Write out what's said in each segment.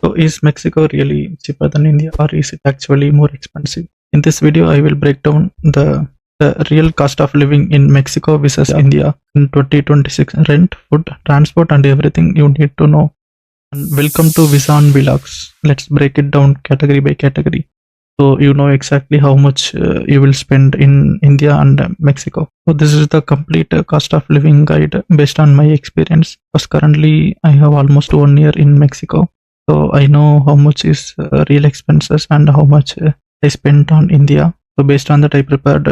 So is Mexico really cheaper than India, or is it actually more expensive? In this video, I will break down the real cost of living in Mexico versus India in 2026: rent, food, transport, and everything you need to know. And welcome to Visan Vlogs. Let's break it down category by category, so you know exactly how much you will spend in India and Mexico. So this is the complete cost of living guide based on my experience, because currently I have almost 1 year in Mexico, so I know how much is real expenses and how much I spent on India. So based on that, I prepared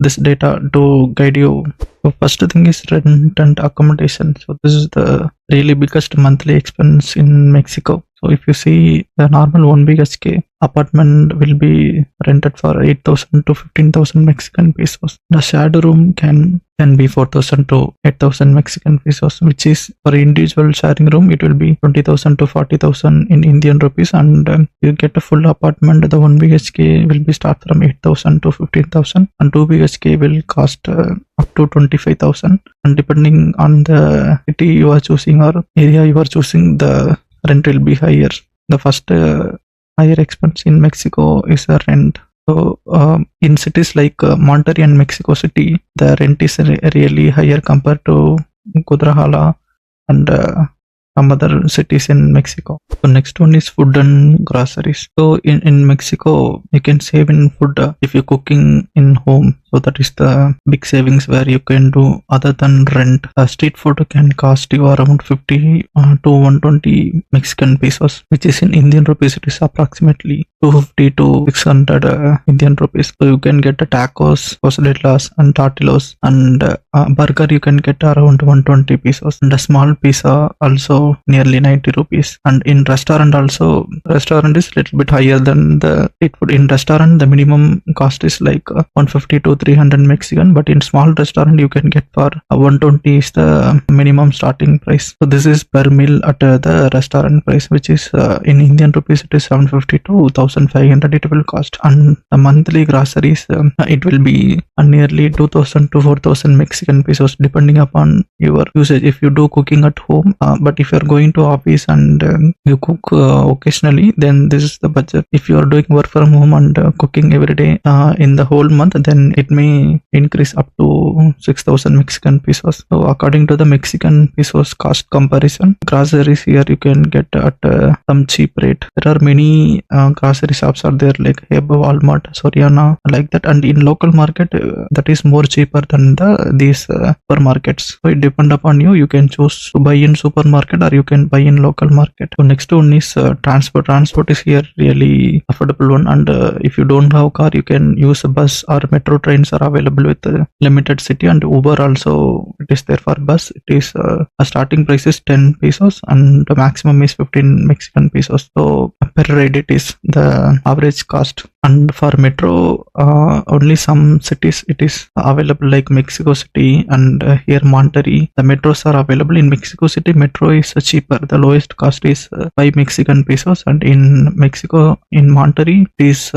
this data to guide you. So first thing is rent and accommodation. So this is the really biggest monthly expense in Mexico. So if you see, the normal 1 BHK apartment will be rented for 8,000 to 15,000 Mexican pesos. The shared room can be 4,000 to 8,000 Mexican pesos, which is for individual sharing room it will be 20,000 to 40,000 in Indian rupees, and you get a full apartment. The 1 BHK will be start from 8,000 to 15,000, and 2 BHK will cost up to 25,000, and depending on the city you are choosing or area you are choosing, the rent will be higher. The first higher expense in Mexico is the rent. So in cities like Monterrey and Mexico City, the rent is really higher compared to Guadalajara and some other cities in Mexico. So next one is food and groceries. So in Mexico, you can save in food if you're cooking in home. So that is the big savings where you can do other than rent. Street food can cost you around 50 to 120 Mexican pesos, which is in Indian rupees. It is approximately 250 to 600 Indian rupees. So you can get tacos, quesadillas, and tortillas, and burger you can get around 120 pesos, and a small pizza also nearly 90 rupees. And in restaurant also, restaurant is little bit higher than the street food. In restaurant, the minimum cost is like 150 to 300 Mexican, but in small restaurant you can get for 120 is the minimum starting price. So this is per meal at the restaurant price, which is in Indian rupees it is 750 to 1,500 it will cost. And the monthly groceries it will be nearly 2,000 to 4,000 Mexican pesos depending upon your usage if you do cooking at home. But if you are going to office and you cook occasionally, then this is the budget. If you are doing work from home and cooking every day in the whole month, then it may increase up to 6,000 Mexican pesos. So according to the Mexican pesos cost comparison, groceries here you can get at some cheap rate. There are many grocery shops are there like Heb, Walmart, Soriana, like that, and in local market that is more cheaper than these supermarkets. So it depend upon you. You can choose to buy in supermarket or you can buy in local market. So next one is transport. Transport is here really affordable one, and if you don't have car, you can use a bus or metro. Trains are available with limited city, and Uber also it is there for bus. It is a starting price is 10 pesos and the maximum is 15 Mexican pesos. So per ride it is the average cost. And for metro, only some cities it is available like Mexico City and here Monterrey. The metros are available. In Mexico City, metro is cheaper. The lowest cost is 5 Mexican pesos, and in Mexico, in Monterrey, it is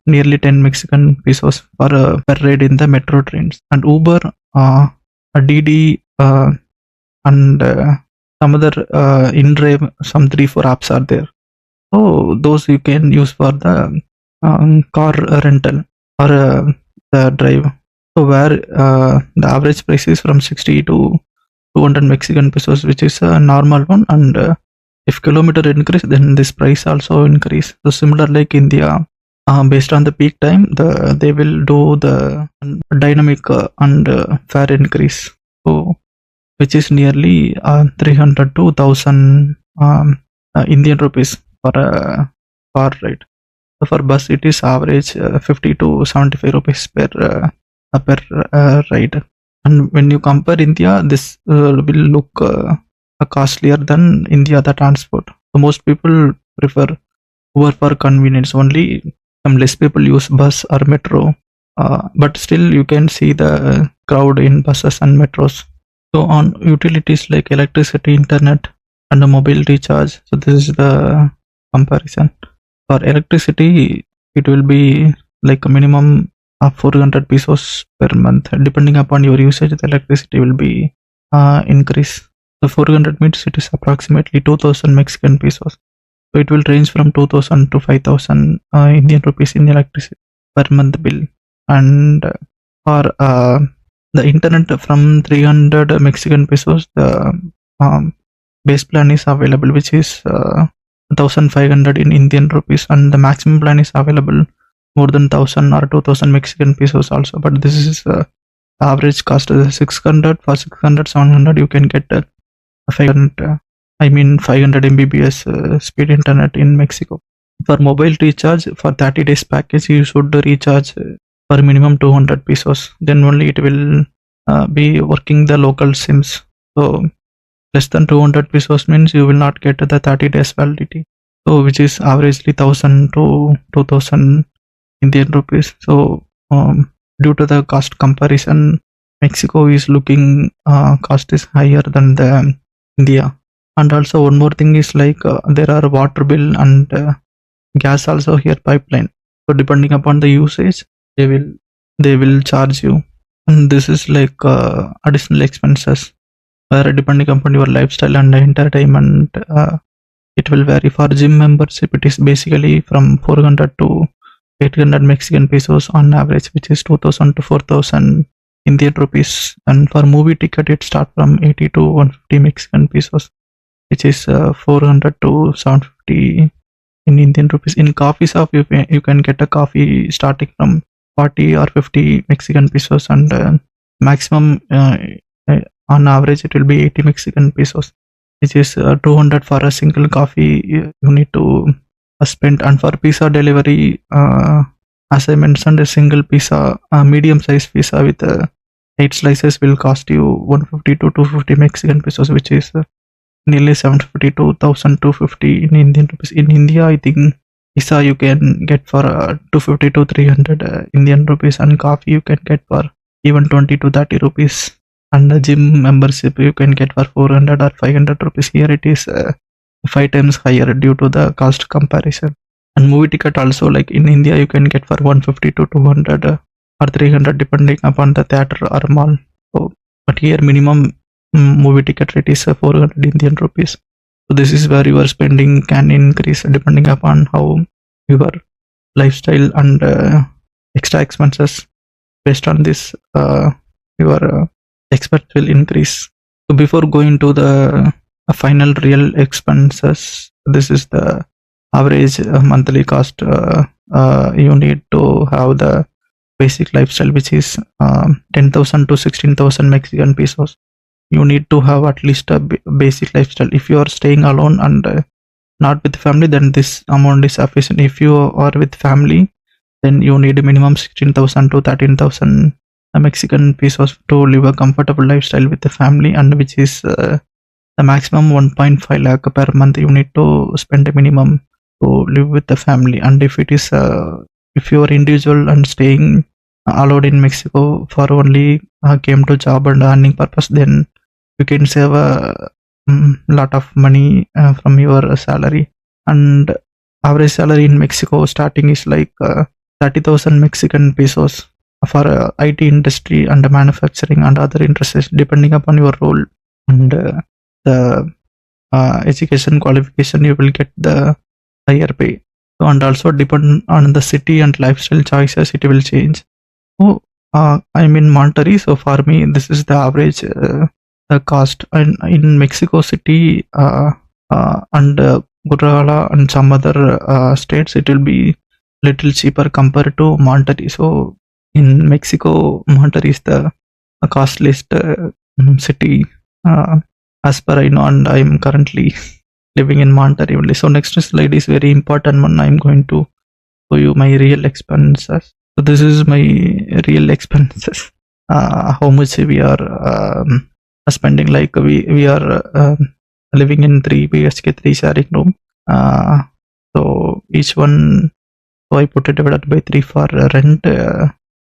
nearly 10 Mexican pesos for per ride in the metro trains. And Uber, DD, and some other in-drive, some 3-4 apps are there. So those you can use for the car rental or the drive. So where the average price is from 60 to 200 Mexican pesos, which is a normal one, and if kilometer increase, then this price also increase. So similar like India, based on the peak time, they will do the dynamic and fare increase. So which is nearly 300 to 1,000 Indian rupees for a car ride. So for bus, it is average 50 to 75 rupees per ride. And when you compare India, this will look costlier than India, the transport. So most people prefer Uber for convenience. Only some less people use bus or metro, but still you can see the crowd in buses and metros. So on utilities like electricity, internet, and the mobile recharge. So this is the comparison. For electricity, it will be like a minimum of 400 pesos per month. Depending upon your usage, the electricity will be increase. So 400 means it is approximately 2,000 Mexican pesos. So it will range from 2000 to 5000 Indian rupees in electricity per month bill. And for the internet from 300 Mexican pesos, the um, base plan is available, which is 1500 in Indian rupees, and the maximum plan is available more than 1000 or 2000 Mexican pesos also. But this is average cost is 600. For 600, 700, you can get 500, 500 Mbps speed internet in Mexico. For mobile recharge, for 30 days package, you should recharge for minimum 200 pesos. Then only it will be working the local SIMs. So less than 200 pesos means you will not get the 30 days validity. So which is averagely 1000 to 2000 Indian rupees. So due to the cost comparison, Mexico is looking cost is higher than the India. And also one more thing is like there are water bill and gas also here pipeline. So depending upon the usage, they will charge you, and this is like additional expenses where depending upon your lifestyle and entertainment, it will vary. For gym membership, it is basically from 400 to 800 Mexican pesos on average, which is 2000 to 4000 Indian rupees. And for movie ticket, it starts from 80 to 150 Mexican pesos, which is 400 to 750 in Indian rupees. In coffee shop, you can get a coffee starting from 40 or 50 Mexican pesos, and maximum uh, on average it will be 80 Mexican pesos, which is 200 for a single coffee you need to spend. And for pizza delivery, as I mentioned, a single pizza, medium size pizza with 8 slices will cost you 150 to 250 Mexican pesos, which is nearly 750 to 1250 in Indian rupees. In India, I think pizza you can get for 250 to 300 Indian rupees, and coffee you can get for even 20 to 30 rupees. And the gym membership you can get for 400 or 500 rupees. Here it is 5 times higher due to the cost comparison. And movie ticket also, like in India, you can get for 150 to 200 or 300 depending upon the theater or mall. So, but here minimum movie ticket rate is 400 Indian rupees. So this is where your spending can increase depending upon how your lifestyle and extra expenses based on this your expense will increase. So before going to the final real expenses, this is the average monthly cost you need to have the basic lifestyle, which is 10,000 to 16,000 Mexican pesos. You need to have at least a basic lifestyle. If you are staying alone and not with family, then this amount is sufficient. If you are with family, then you need a minimum 16,000 to 13,000 Mexican pesos to live a comfortable lifestyle with the family, and which is the maximum 1.5 lakh per month you need to spend a minimum to live with the family. And if it is if you are individual and staying allowed in Mexico for only came to job and earning purpose, then you can save a lot of money from your salary. And average salary in Mexico starting is like 30,000 Mexican pesos for IT industry and manufacturing and other industries, depending upon your role and the education qualification, you will get the higher pay. So, and also depend on the city and lifestyle choices, it will change. So I'm in Monterrey, so for me this is the average cost. And in Mexico City and Guadalajara and some other states, it will be little cheaper compared to Monterrey. So in Mexico, Monterrey is the costliest city as per I know, and I'm currently living in Monterrey only. So next slide is very important one. I'm going to show you my real expenses. So this is my real expenses. How much we are spending. Like we are living in 3 BHK 3 sharing room. So each one, so I put it divided by 3 for rent.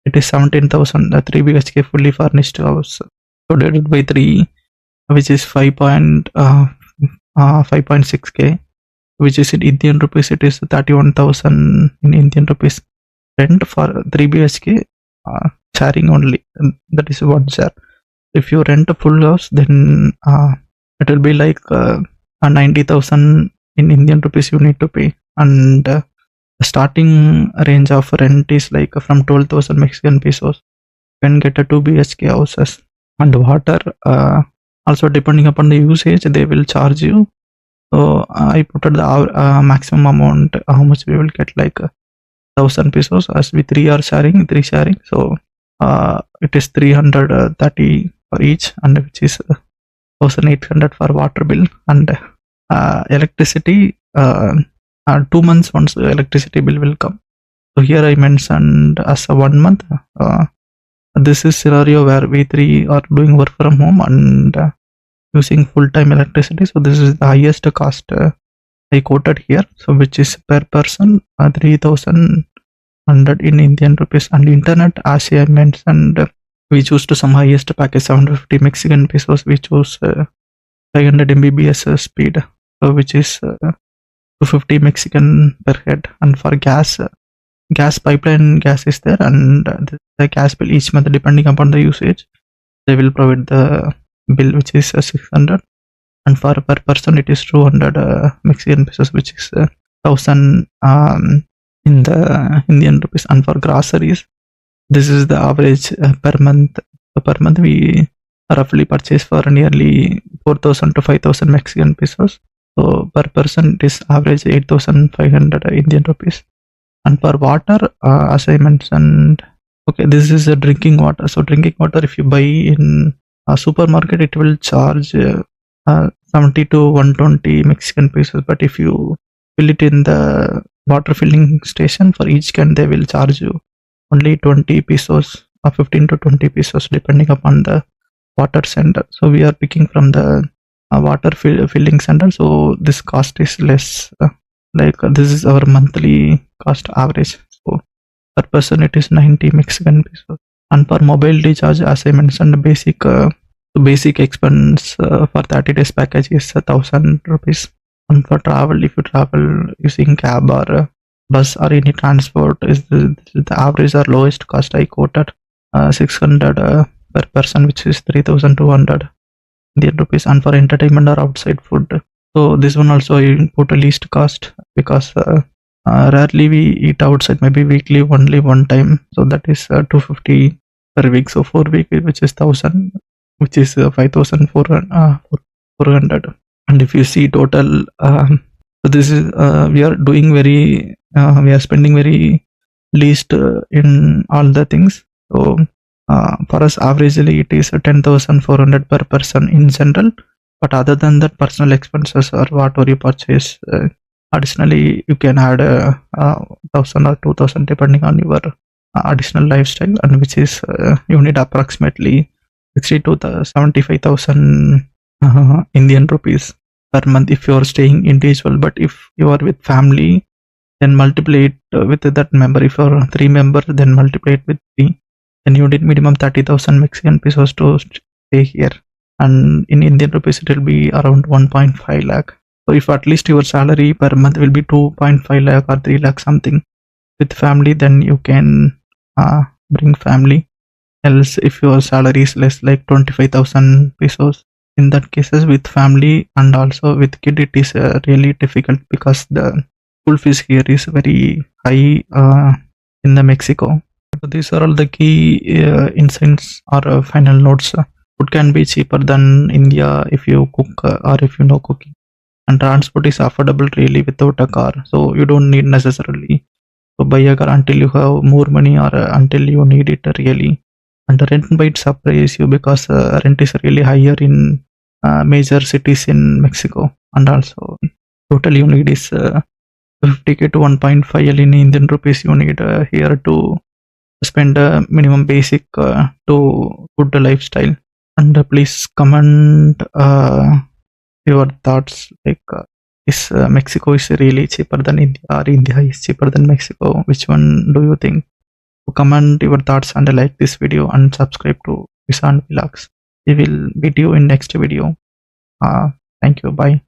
It is 17,000. 3 BHK fully furnished house. So divided by 3, which is 5.6k, which is in Indian rupees. It is 31,000 in Indian rupees. Rent for 3 BHK sharing only, that is one share. If you rent a full house, then it will be like 90,000 in Indian rupees you need to pay. And the starting range of rent is like from 12,000 Mexican pesos. You can get a 2 BHK houses. And water, also depending upon the usage, they will charge you. So I put at the maximum amount, how much we will get, like 1,000 pesos, as we three sharing. So it is 330 for each, and which is 1,800 for water bill. And electricity, 2 months once the electricity bill will come. So here I mentioned as a 1 month. This is scenario where we three are doing work from home and using full-time electricity. So this is the highest cost I quoted here. So which is per person 3,100 in Indian rupees. And internet, as I mentioned, we choose to some highest package 750 Mexican pesos. We choose 500 Mbps speed, which is 250 Mexican per head. And for gas pipeline gas is there, and the gas bill each month depending upon the usage they will provide the bill, which is 600. And for per person it is 200 Mexican pesos, which is 1,000 in the Indian rupees. And for groceries, this is the average per month. Per month we roughly purchase for nearly 4,000 to 5,000 Mexican pesos. So per person it is average 8,500 Indian rupees. And for water, as I mentioned, okay, this is a drinking water. So drinking water, if you buy in a supermarket, it will charge 70 to 120 Mexican pesos. But if you fill it in the water filling station, for each can they will charge you only 20 pesos or 15 to 20 pesos depending upon the water center. So we are picking from the water filling center, so this cost is less. This is our monthly cost average. So per person it is 90 Mexican pesos. And for mobile recharge, as I mentioned, basic expense for 30 days package is 1,000 rupees. And for travel, if you travel using cab or bus or any transport, is the average or lowest cost I quoted 600 per person, which is 3,200 Indian rupees. And for entertainment or outside food, so this one also I put a least cost, because rarely we eat outside, maybe weekly only one time. So that is 250 per week. So 4 week, which is 1,000, which is 5,400. And if you see total, so this is we are doing we are spending very least in all the things. So for us averagely it is 10,400 per person in general. But other than that, personal expenses or whatever you purchase, additionally you can add 1,000 or 2,000 depending on your additional lifestyle, and which is you need approximately 60 to 75,000 Indian rupees per month if you are staying individual. But if you are with family, then multiply it with that member. If you are 3 members, then multiply it with 3. Then you need minimum 30,000 Mexican pesos to stay here. And in Indian rupees it will be around 1.5 lakh. So if at least your salary per month will be 2.5 lakh or 3 lakh something with family, then you can bring family. Else if your salary is less, like 25,000 pesos, in that cases with family and also with kid, it is really difficult, because the school fees here is very high in the Mexico. So these are all the key insights or final notes. Food can be cheaper than India if you cook or if you know cooking. And transport is affordable really without a car. So you don't need necessarily to buy a car until you have more money, or until you need it really. And the rent might surprise you, because rent is really higher in major cities in Mexico. And also total you need is 50k to 1.5 L in Indian rupees you need here to spend a minimum basic to good lifestyle. And please comment your thoughts, like is Mexico is really cheaper than India, or India is cheaper than Mexico? Which one do you think? Comment your thoughts and like this video and subscribe to Visan Vlogs. We will meet you in next video. Thank you. Bye.